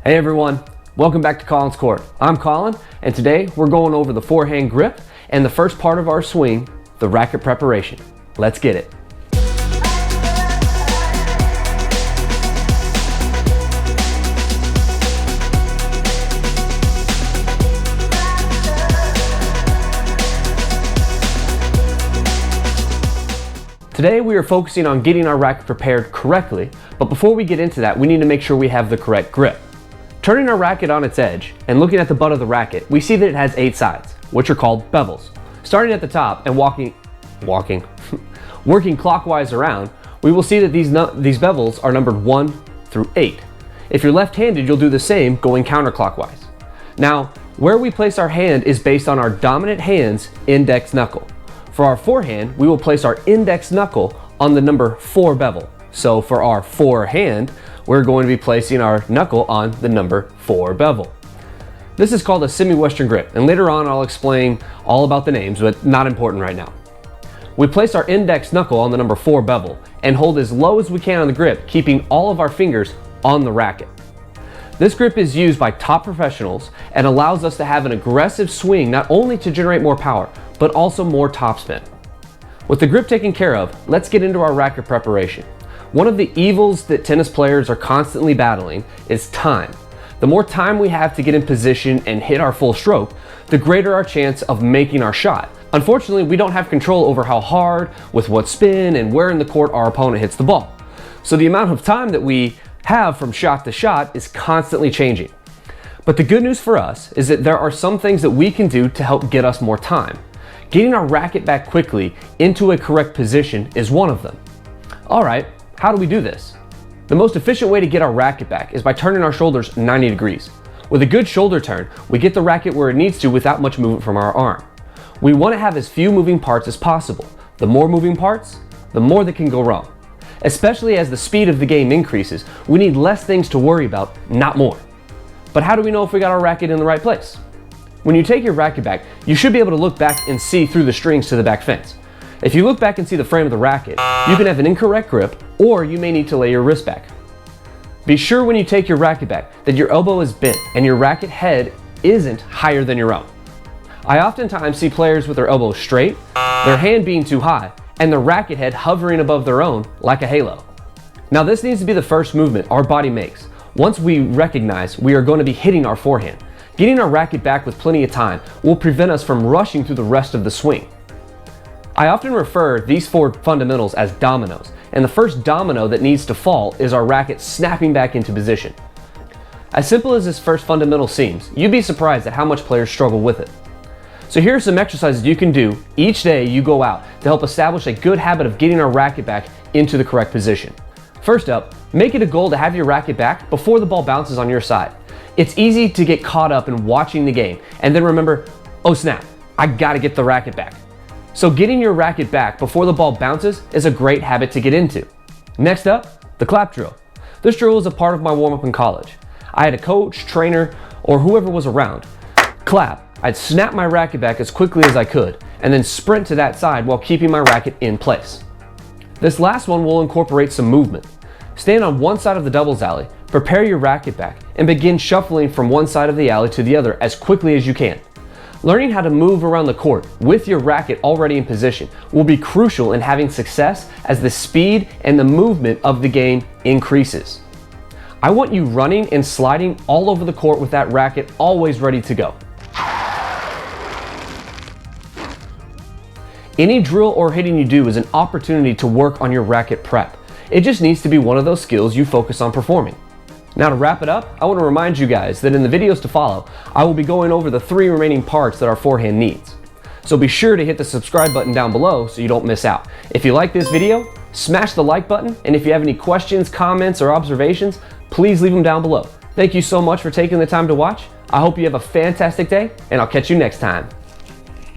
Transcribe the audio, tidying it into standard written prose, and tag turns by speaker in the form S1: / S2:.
S1: Hey everyone, welcome back to Colin's Court. I'm Colin, and today we're going over the forehand grip and the first part of our swing, the racket preparation. Let's get it. Today we are focusing on getting our racket prepared correctly, but before we get into that, we need to make sure we have the correct grip. Turning our racket on its edge and looking at the butt of the racket, we see that it has 8 sides, which are called bevels. Starting at the top and working clockwise around, we will see that these bevels are numbered 1 through 8. If you're left-handed, you'll do the same going counterclockwise. Now, where we place our hand is based on our dominant hand's index knuckle. For our forehand, we will place our index knuckle on the number 4 bevel. So for our forehand, we're going to be placing our knuckle on the number 4 bevel. This is called a SemiWestern Grip, and later on I'll explain all about the names, but not important right now. We place our index knuckle on the number 4 bevel and hold as low as we can on the grip, keeping all of our fingers on the racket. This grip is used by top professionals and allows us to have an aggressive swing, not only to generate more power, but also more topspin. With the grip taken care of, let's get into our racket preparation. One of the evils that tennis players are constantly battling is time. The more time we have to get in position and hit our full stroke, the greater our chance of making our shot. Unfortunately, we don't have control over how hard, with what spin, and where in the court our opponent hits the ball. So the amount of time that we have from shot to shot is constantly changing. But the good news for us is that there are some things that we can do to help get us more time. Getting our racket back quickly into a correct position is one of them. All right, how do we do this? The most efficient way to get our racket back is by turning our shoulders 90 degrees. With a good shoulder turn, we get the racket where it needs to without much movement from our arm. We want to have as few moving parts as possible. The more moving parts, the more that can go wrong. Especially as the speed of the game increases, we need less things to worry about, not more. But how do we know if we got our racket in the right place? When you take your racket back, you should be able to look back and see through the strings to the back fence. If you look back and see the frame of the racket, you can have an incorrect grip, or you may need to lay your wrist back. Be sure when you take your racket back that your elbow is bent and your racket head isn't higher than your own. I oftentimes see players with their elbows straight, their hand being too high, and the racket head hovering above their own like a halo. Now this needs to be the first movement our body makes once we recognize we are going to be hitting our forehand. Getting our racket back with plenty of time will prevent us from rushing through the rest of the swing. I often refer these 4 fundamentals as dominoes, and the first domino that needs to fall is our racket snapping back into position. As simple as this first fundamental seems, you'd be surprised at how much players struggle with it. So here are some exercises you can do each day you go out to help establish a good habit of getting our racket back into the correct position. First up, make it a goal to have your racket back before the ball bounces on your side. It's easy to get caught up in watching the game and then remember, oh snap, I gotta get the racket back. So getting your racket back before the ball bounces is a great habit to get into. Next up, the clap drill. This drill was a part of my warm-up in college. I had a coach, trainer, or whoever was around. Clap, I'd snap my racket back as quickly as I could and then sprint to that side while keeping my racket in place. This last one will incorporate some movement. Stand on one side of the doubles alley, prepare your racket back, and begin shuffling from one side of the alley to the other as quickly as you can. Learning how to move around the court with your racket already in position will be crucial in having success as the speed and the movement of the game increases. I want you running and sliding all over the court with that racket always ready to go. Any drill or hitting you do is an opportunity to work on your racket prep. It just needs to be one of those skills you focus on performing. Now to wrap it up, I want to remind you guys that in the videos to follow, I will be going over the 3 remaining parts that our forehand needs. So be sure to hit the subscribe button down below so you don't miss out. If you like this video, smash the like button, and if you have any questions, comments, or observations, please leave them down below. Thank you so much for taking the time to watch. I hope you have a fantastic day, and I'll catch you next time.